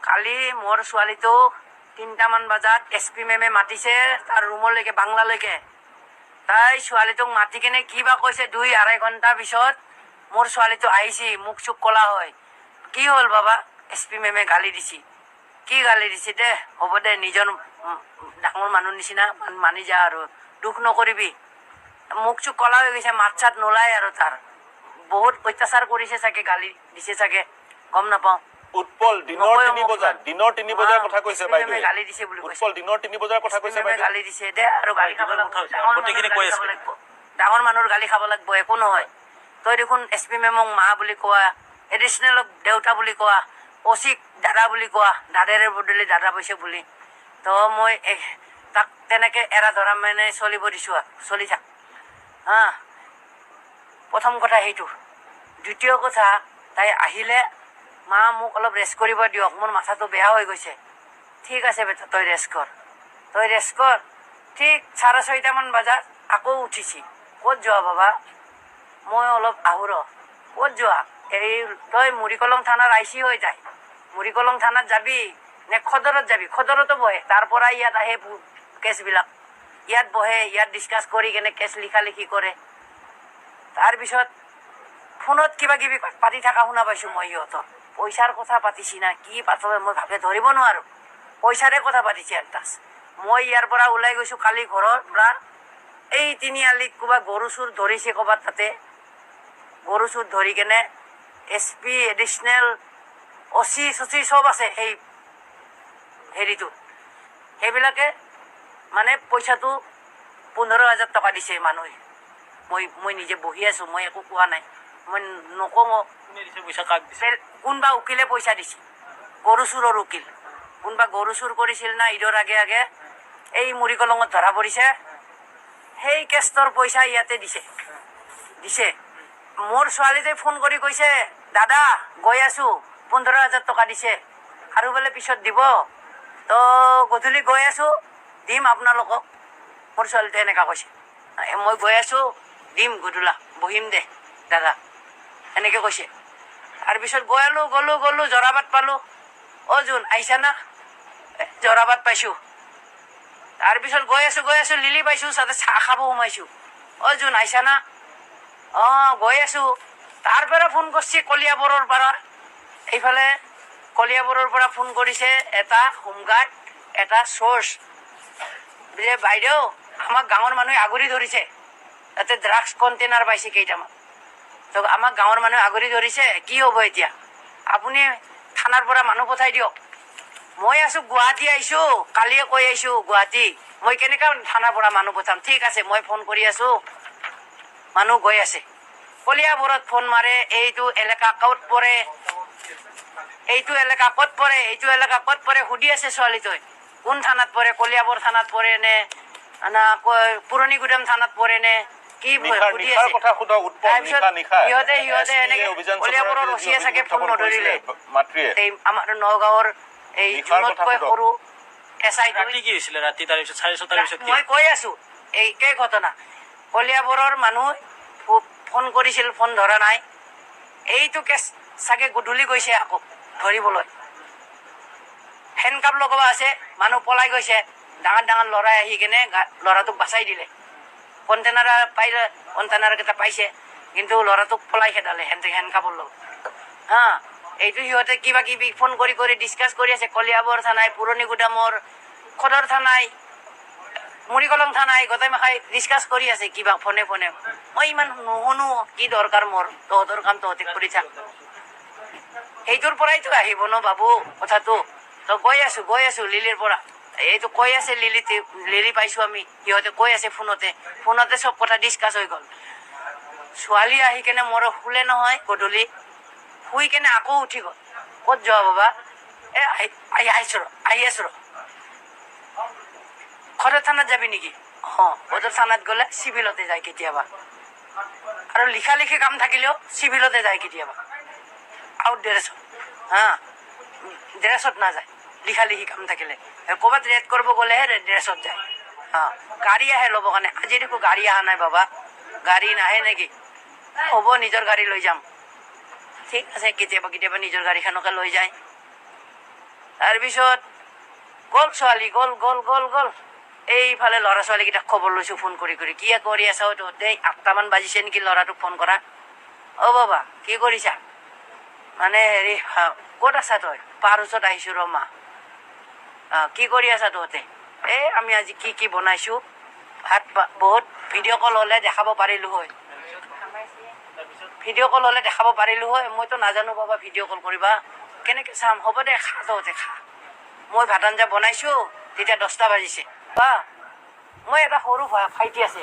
কালি মোৰ ছোৱালীটো 3টামান বজাত SP মেমে মাতিছে তাৰ ৰুমলৈকে বাংলালৈকে। তাই ছোৱালীটোক মাতি কেনে কিবা কৈছে 2-2.5 ঘণ্টা পিছত মোৰ ছোৱালীটো আহিছি, মুখ চুখ কলা হয়। কি হ'ল বাবা? SP মেমে গালি দিছি। কি গালি দিছি দে, হ'ব দে, নিজৰ ডাঙৰ মানুহ নিচিনা মানি যা আৰু দুখ নকৰিবি। মুখ চুখ কলা হৈ গৈছে, মাত চাত নোলায় আৰু তাৰ বহুত অত্যাচাৰ কৰিছে চাগে, গালি দিছে চাগে, গম নাপাওঁ। উৎপল দিনৰ 3 বজাৰ কথা কৈছে বাইদেৱে। গালি দিছে বুলি কৈছে। উৎপল দিনৰ 3 বজাৰ কথা কৈছে বাইদেৱে। গালি দিছে দে আৰু গালি খাব লাগিব। ডাঙৰ মানুহৰ গালি খাব লাগিব, একো নহয়। তই দেখোন SP মেমক মা বুলি কোৱা, এডিচনেলক দেউতা বুলি কোৱা, অচিক দাদা বুলি কোৱা, দাদাৰে বদলি দাদা পাইছে বুলি। তো মই তাক তেনেকে এৰা ধৰা মানে চলিব দিছো আৰু চলি থাক হা। প্ৰথম কথা সেইটো। দ্বিতীয় কথা, তাই আহিলে মা মোক অলপ ৰেষ্ট কৰিব দিয়ক, মোৰ মাথাটো বেয়া হৈ গৈছে। ঠিক আছে বেটা, তই ৰেষ্ট কৰ। ঠিক 6:30মান বজাত আকৌ উঠিছি। ক'ত যোৱা বাবা? মই অলপ আহোঁ ৰ। ক'ত যোৱা? তই মুৰিকলং থানাৰ IC হৈ যায়। মুৰিকলং থানাত যাবি নে খদৰত যাবি? খদৰতো বহে, তাৰ পৰা ইয়াত আহে কেছবিলাক, ইয়াত বহে, ইয়াত ডিছকাছ কৰি কেনে কেছ লিখি কৰে। তাৰপিছত ফোনত কিবা কিবি পাতি থকা শুনা পাইছোঁ মই সিহঁতৰ। পইচাৰ কথা পাতিছি না কি পাতবে মই ভালকে ধৰিব নোৱাৰোঁ। পইচাৰে কথা পাতিছে আন্তাজ। মই ইয়াৰ পৰা ওলাই গৈছোঁ কালি ঘৰৰ পৰা, এই তিনিআলিত ক'ৰবাত গৰু চুৰ ধৰিছে ক'ৰবাত, তাতে গৰু চুৰ ধৰি কেনে SP এডিচনেল OC চব আছে সেই হেৰিটোত। সেইবিলাকে মানে পইচাটো 15,000 টকা দিছে মানুহে। মই নিজে বহি আছোঁ, মই একো কোৱা নাই, মই নকওঁ। কোনবা উকিলে পইচা দিছে, গৰু চুৰৰ উকিল। কোনবা গৰু চুৰ কৰিছিল না ঈদৰ আগে আগে, এই মুৰিকলঙত ধৰা পৰিছে, সেই কেষ্টৰ পইচা ইয়াতে দিছে। মোৰ ছোৱালীটোৱে ফোন কৰি কৈছে, দাদা গৈ আছোঁ, 15,000 টকা দিছে আৰু বোলে পিছত দিব, তো গধূলি গৈ আছোঁ, দিম আপোনালোকক। মোৰ ছোৱালীটোৱে এনেকুৱা কৈছে, মই গৈ আছোঁ, দিম গধূলা, বহিম দে দাদা, এনেকৈ কৈছে। তাৰপিছত গ'লো জৰাবাদ পালোঁ। জোন আহিছা না? জৰাবাদ পাইছোঁ। তাৰপিছত গৈ আছোঁ লিলি পাইছোঁ, তাতে চাহ খাব সোমাইছোঁ। জোন আহিছা না? গৈ আছোঁ। তাৰ পৰা ফোন কৰিছে কলিয়াবৰৰ পৰা, এইফালে কলিয়াবৰৰ পৰা ফোন কৰিছে এটা হোমগাৰ্ড, এটা চ'ৰ্চ, যে বাইদেউ আমাক গাঁৱৰ মানুহে আগুৰি ধৰিছে, তাতে ড্ৰাগছ কণ্টেইনাৰ পাইছে কেইটামান। তো আমাক গাঁৱৰ মানুহে আগুৰি ধৰিছে, কি হ'ব এতিয়া? আপুনি থানাৰ পৰা মানুহ পঠাই দিয়ক। মই আছোঁ গুৱাহাটী আহিছোঁ, কালিয়ে কৈ আহিছোঁ গুৱাহাটী, মই কেনেকৈ থানাৰ পৰা মানুহ পঠাম? ঠিক আছে, মই ফোন কৰি আছোঁ, মানুহ গৈ আছে। কলিয়াবৰত ফোন মাৰে, এইটো এলেকা ক'ত পৰে, এইটো এলেকা ক'ত পৰে সুধি আছে ছোৱালীটোৱে। কোন থানাত পৰে? কলিয়াবৰ থানাত পৰে নে না পুৰণি গুদাম থানাত পৰে নে কি সুধি আছে। সিহঁতে এনেকে কলিয়াবৰৰ ৰচিয়ে চাগে ফোন নধৰিলে। এই আমাৰ নগাঁৱৰ এই জোনতকৈ সৰু SI মই কৈ আছোঁ এইকে ঘটনা। কলিয়াবৰৰ মানুহ ফোন কৰিছিল, ফোন ধৰা নাই। এইটো কেছ চাগে গধূলি গৈছে আকৌ ধৰিবলৈ। হেণ্ডকাপ লগাব আছে, মানুহ পলাই গৈছে। ডাঙৰ ল'ৰাই আহি কেনে ল'ৰাটোক বাচাই দিলে। কণ্টেইনাৰকেইটা পাইছে, কিন্তু ল'ৰাটোক পলাই খেদালে হেণ্ডকাপৰ লগত। এইটো সিহঁতে কিবা কিবি ফোন কৰি ডিছকাছ কৰি আছে। কলিয়াবৰ থানাই, পুৰণি গুদামৰ, খদৰ থানাই, মুৰিকলং থানাই গোটেই মাখাই ডিছকাছ কৰি আছে কিবা ফোনে। মই ইমান নুশুনো, কি দৰকাৰ মোৰ, তহঁতৰ কাম তহঁতে কৰি থাক। সেইটোৰ পৰাইতো আহিব ন বাবু কথাটো। তো গৈ আছোঁ লিলিৰ পৰা, এইটো কৈ আছে লিলি পাইছোঁ আমি, সিহঁতে কৈ আছে ফোনতে চব কথা ডিছকাছ হৈ গ'ল। ছোৱালী আহি কেনে মোৰ শুলে নহয় গধূলি, শুই কেনে আকৌ উঠি গ'ল। ক'ত যোৱা বাবা? আহি আছোঁ ৰ। খদৰ থানাত যাবি নেকি? খদৰ থানাত গ'লে চিভিলতে যায় কেতিয়াবা, আৰু লিখি কাম থাকিলেও চিভিলতে যায় কেতিয়াবা। আউট ড্ৰেছত নাযায়, লিখি কাম থাকিলে। ক'ৰবাত ৰেড কৰিব গ'লেহে ড্ৰেছত যায়। গাড়ী আহে ল'ব কাৰণে, আজি দেখো গাড়ী অহা নাই বাবা। গাড়ী নাহে নেকি? হ'ব, নিজৰ গাড়ী লৈ যাম। ঠিক আছে, কেতিয়াবা নিজৰ গাড়ীখনকে লৈ যায়। তাৰপিছত গ'ল ছোৱালী গ'ল এইফালে ল'ৰা ছোৱালীকেইটাক খবৰ লৈছোঁ ফোন কৰি কি কৰি আছা তহঁতে 8টামান বাজিছে নেকি ল'ৰাটোক ফোন কৰা অ' বাবা কি কৰিছা মানে হেৰি ক'ত আছা তই পাৰ ওচৰত আহিছোঁ ৰ মা কি কৰি আছা তহঁতে আমি আজি কি বনাইছোঁ ভাত বহুত ভিডিঅ' কল হ'লে দেখাব পাৰিলোঁ হয় মইতো নাজানো বাবা ভিডিঅ' কল কৰিবা কেনেকৈ চাম হ'ব দে খা তহঁতে খা মই ভাত আঞ্জা বনাইছোঁ তেতিয়া 10টা বাজিছে বা মই এটা সৰু ভাইটি আছে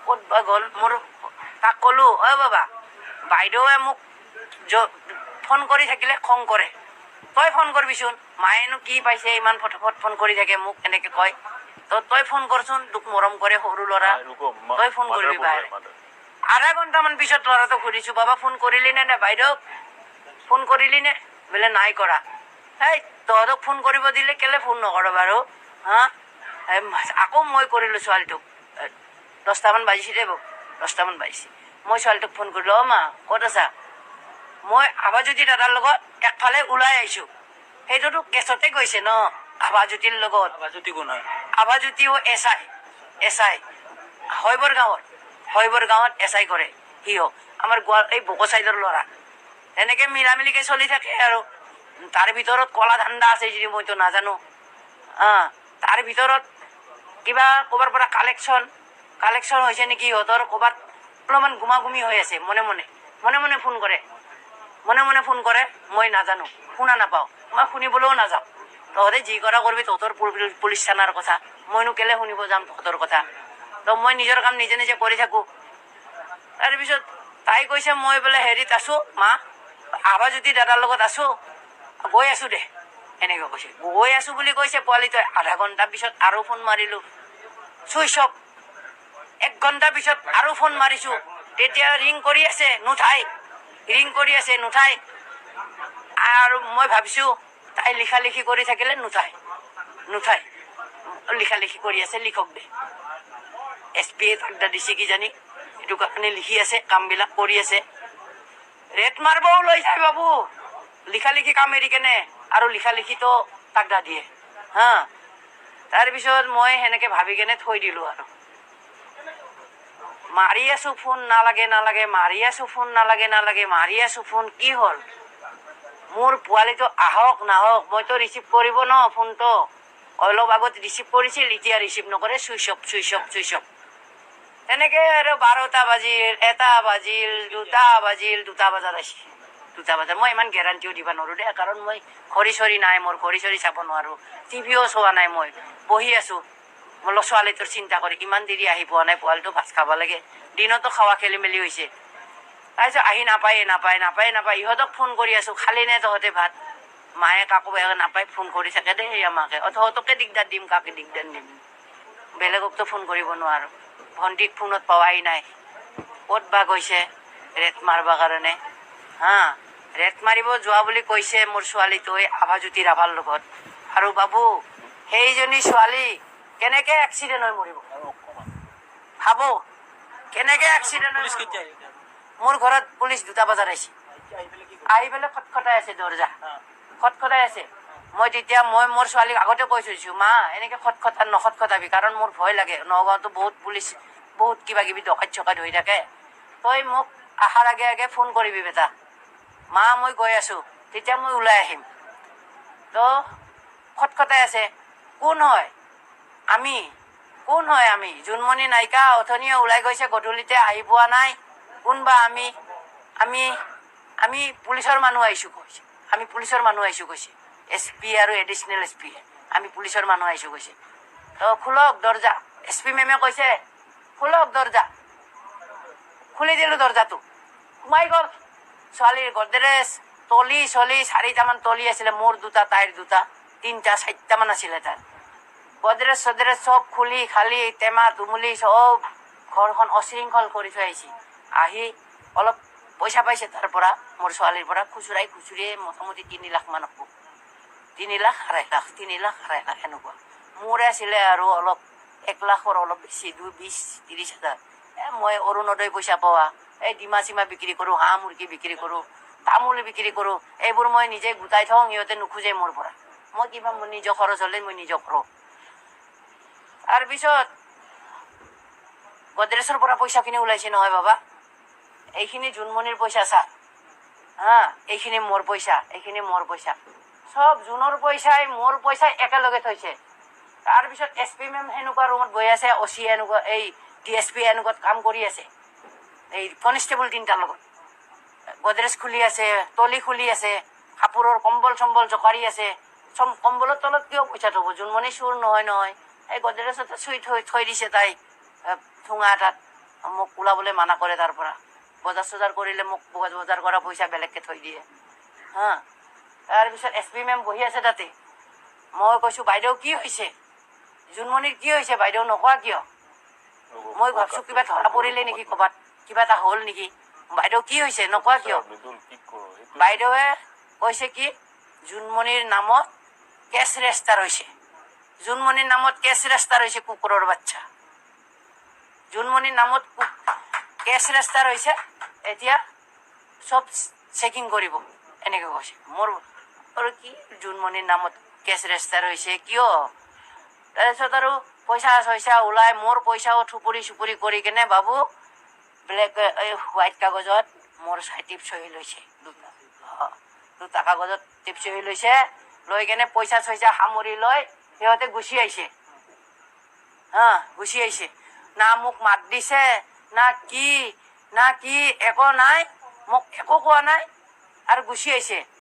ক'ত বা গ'ল মোৰ তাক ক'লোঁ অ' বাবা বাইদেৱে মোক ফোন কৰি থাকিলে খং কৰে তই ফোন কৰিবিচোন মায়েনো কি পাইছে ইমান ফটাফট ফোন কৰি থাকে মোক এনেকৈ কয় তই ফোন কৰচোন তোক মৰম কৰে সৰু ল'ৰা তই ফোন কৰিবি বাহিৰে আধা ঘণ্টামান পিছত ল'ৰাটোক সুধিছোঁ বাবা ফোন কৰিলি নে বাইদেউক ফোন কৰিলি নে বোলে নাই কৰা তহঁতক ফোন কৰিব দিলে কেলে ফোন নকৰ বাৰু হা আকৌ মই কৰিলোঁ ছোৱালীটোক 10টামান বাজিছে দেই বাবু 10টামান বাজিছে মই ছোৱালীটোক ফোন কৰিলোঁ অ' মা ক'ত আছা মই আবাজ্যোতি দাদাৰ লগত একফালে ওলাই আহিছোঁ সেইটোতো কেছতে গৈছে ন আবাজ্যোতিৰ লগত আবাজ্যোতিও এছ আই শৈবৰ গাঁৱত এছ আই কৰে সিও আমাৰ এই বকো চাইডৰ ল'ৰা এনেকৈ মিলামিলিকৈ চলি থাকে আৰু তাৰ ভিতৰত কলা ধান্দা আছে যদি মইতো নাজানো তাৰ ভিতৰত কিবা ক'ৰবাৰ পৰা কালেকশ্যন হৈছে নেকি সিহঁতৰ ক'ৰবাত অলপমান গুমাগুমি হৈ আছে মনে মনে ফোন কৰে মই নাজানো শুনা নাপাওঁ মই শুনিবলৈও নাযাওঁ তহঁতে যি কৰা কৰিবি তহঁতৰ পুলিচ থানাৰ কথা মইনো কেলে শুনিব যাম তহঁতৰ কথা তো মই নিজৰ কাম নিজে কৰি থাকোঁ তাৰপিছত তাই কৈছে মই বোলে হেৰিত আছোঁ মা আবাজ্যোতি দাদাৰ লগত আছোঁ গৈ আছোঁ দে এনেকৈ কৈছে গৈ আছোঁ বুলি কৈছে পোৱালিটোৱে আধা ঘণ্টা পিছত আৰু ফোন মাৰিলোঁ চুইচ অফ 1 ঘণ্টা পিছত আৰু ফোন মাৰিছোঁ তেতিয়া ৰিং কৰি আছে নুঠাই আৰু মই ভাবিছোঁ তাই লিখি কৰি থাকিলে নুঠাই লিখি কৰি আছে লিখক দে SP তাকদা দিছে কিজানি এইটো কাৰণে লিখি আছে কামবিলাক কৰি আছে ৰেট মাৰিবও লৈ যায় বাবু লিখি কাম এৰি কেনে আৰু লিখিতো তাকদা দিয়ে তাৰপিছত মই সেনেকৈ ভাবি কেনে থৈ দিলোঁ আৰু মাৰি আছোঁ ফোন নালাগে মাৰি আছোঁ ফোন কি হ'ল মোৰ পোৱালিটো আহক নাহক মইতো ৰিচিভ কৰিব ন ফোনটো অলপ আগত ৰিচিভ কৰিছিল এতিয়া ৰিচিভ নকৰে চুইচ অফ তেনেকৈ আৰু 12টা বাজিল 1টা বাজিল 2টা বাজিল 2টা বজাত আহিছে 2টা বজাত মই ইমান গেৰাণ্টিও দিব নোৱাৰোঁ দেই কাৰণ মই খৰি চৰি নাই মোৰ খৰি চৰি চাব নোৱাৰোঁ টিভিও চোৱা নাই মই বহি আছোঁ মোৰ ছোৱালীটোৰ চিন্তা কৰি ইমান দেৰি আহি পোৱা নাই পোৱালিটো ভাত খাব লাগে দিনতো খাৱা খেলি মেলি হৈছে তাৰপিছত আহি নাপায় ইহঁতক ফোন কৰি আছোঁ খালি নে তহঁতে ভাত মায়ে কাকো নাপায় ফোন কৰি থাকে দেই আমাকে তহঁতকে দিগদাৰ দিম কাকে দিগদাৰ দিম বেলেগকতো ফোন কৰিব নোৱাৰোঁ ভণ্টিক ফোনত পোৱাই নাই ক'ত বা গৈছে ৰেট মাৰিবৰ কাৰণে ৰেট মাৰিব যোৱা বুলি কৈছে মোৰ ছোৱালীটোৱে আবাজ্যোতি ৰাভাৰ লগত আৰু বাবু সেইজনী ছোৱালী কেনেকৈ এক্সিডেণ্ট হৈ মৰিব ভাবো কেনেকৈ এক্সিডেণ্ট মোৰ ঘৰত পুলিচ 2টা বজাত আহিছে আহি পেলাই খটখটাই আছে দৰ্জা খটখটাই আছে মই তেতিয়া মোৰ ছোৱালীক আগতে কৈ থৈছোঁ মা এনেকৈ নখটখটাবি কাৰণ মোৰ ভয় লাগে নগাঁৱতো বহুত পুলিচ বহুত কিবা কিবি ডকাইত চকাইত হৈ থাকে তই মোক অহাৰ আগে ফোন কৰিবি বেটা মা মই গৈ আছোঁ তেতিয়া মই ওলাই আহিম তো খটখটাই আছে কোন হয় আমি জোনমণি নাইকা অথনিয়ে ওলাই গৈছে গধূলিতে আহি পোৱা নাই কোনবা আমি পুলিচৰ মানুহ আহিছোঁ কৈছে SP আৰু এডিচনেল SP আমি পুলিচৰ মানুহ আহিছোঁ কৈছে তো খোলক দৰ্জা SP মেমে কৈছে খোলক দৰ্জা খুলি দিলোঁ দৰ্জাটো সোমাই গ'ল ছোৱালীৰ গডৰেজ তলি 4টামান তলি আছিলে মোৰ 2টা তাইৰ 2টা 3টা 4টামান আছিলে তাৰ গডৰেজ চব খুলি খালি টেমা তুমুলি চব ঘৰখন অশৃংখল কৰি থৈ আহিছে আহি অলপ পইচা পাইছে তাৰ পৰা মোৰ ছোৱালীৰ পৰা খুচুৰিয়ে মোটামুটি 3 লাখ মান হ'ব 3 লাখ 2.5 লাখ এনেকুৱা মোৰে আছিলে আৰু অলপ 1 লাখৰ অলপ বেছি 20-30 হাজাৰ মই অৰুণোদয় পইচা পোৱা এই ডিমা চিমা বিক্ৰী কৰোঁ হাঁহ মুৰ্গী বিক্ৰী কৰোঁ তামোল বিক্ৰী কৰোঁ এইবোৰ মই নিজে গোটাই থওঁ সিহঁতে নোখোজে মোৰ পৰা মই কিবা মোৰ নিজৰ খৰচ হ'লে মই নিজে কৰোঁ তাৰপিছত গডৰেজৰ পৰা পইচাখিনি ওলাইছে নহয় বাবা এইখিনি জোনমণিৰ পইচা চা হা এইখিনি মোৰ পইচা এইখিনি মোৰ পইচা চব জোনৰ পইচাই মোৰ পইচাই একেলগে থৈছে তাৰপিছত এছ পি মেম সেনেকুৱা ৰুমত বহি আছে অচি এনেকুৱা এই DSP এনেকুৱাত কাম কৰি আছে এই কনষ্টেবল তিনিটাৰ লগত গডৰেজ খুলি আছে তলি খুলি আছে কাপোৰৰ কম্বল চম্বল জোকাৰি আছে চব কম্বলৰ তলত কিয় পইচা থ'ব জোনমণি চুৰ নহয় এই গডৰেজতে চুই থৈ দিছে তাই ঠুঙা এটাত মোক ওলাবলৈ মানা কৰে তাৰ পৰা বজাৰ চজাৰ কৰিলে মোক বজাৰ কৰা পইচা বেলেগকৈ থৈ দিয়ে হা তাৰপিছত SP মেম বহি আছে তাতে মই কৈছোঁ বাইদেউ কি হৈছে জোনমণিৰ কি হৈছে বাইদেউ নকোৱা কিয় মই ভাবছোঁ কিবা ধৰা পৰিলে নেকি ক'ৰবাত কিবা এটা হ'ল নেকি বাইদেউ কি হৈছে নকোৱা কিয় বাইদেৱে কৈছে কি জোনমণিৰ নামত কেছ ৰেজিষ্টাৰ হৈছে জোনমণিৰ নামত কেছ ৰেজিষ্টাৰ হৈছে কুকুৰৰ বাচ্চা জোনমণিৰ নামত কেছ ৰেজিষ্টাৰ হৈছে এতিয়া চব চেকিং কৰিব এনেকৈ কৈছে মোৰ আৰু কি জোনমণিৰ নামত কেছ ৰেজিষ্টাৰ হৈছে কিয় তাৰপিছত আৰু পইচা চইচা ওলাই মোৰ পইচাও থুপুৰি চুপুৰি কৰি কেনে বাবু ব্লেক এই হোৱাইট কাগজত মোৰ টিপ চহি লৈছে দুটা কাগজত টিপ চহি লৈছে লৈ কেনে পইচা চইচা সামৰি লৈ সিহঁতে গুচি আহিছে গুচি আহিছে না মোক মাত দিছে না কি একো নাই মোক একো কোৱা নাই আৰু গুচি আহিছে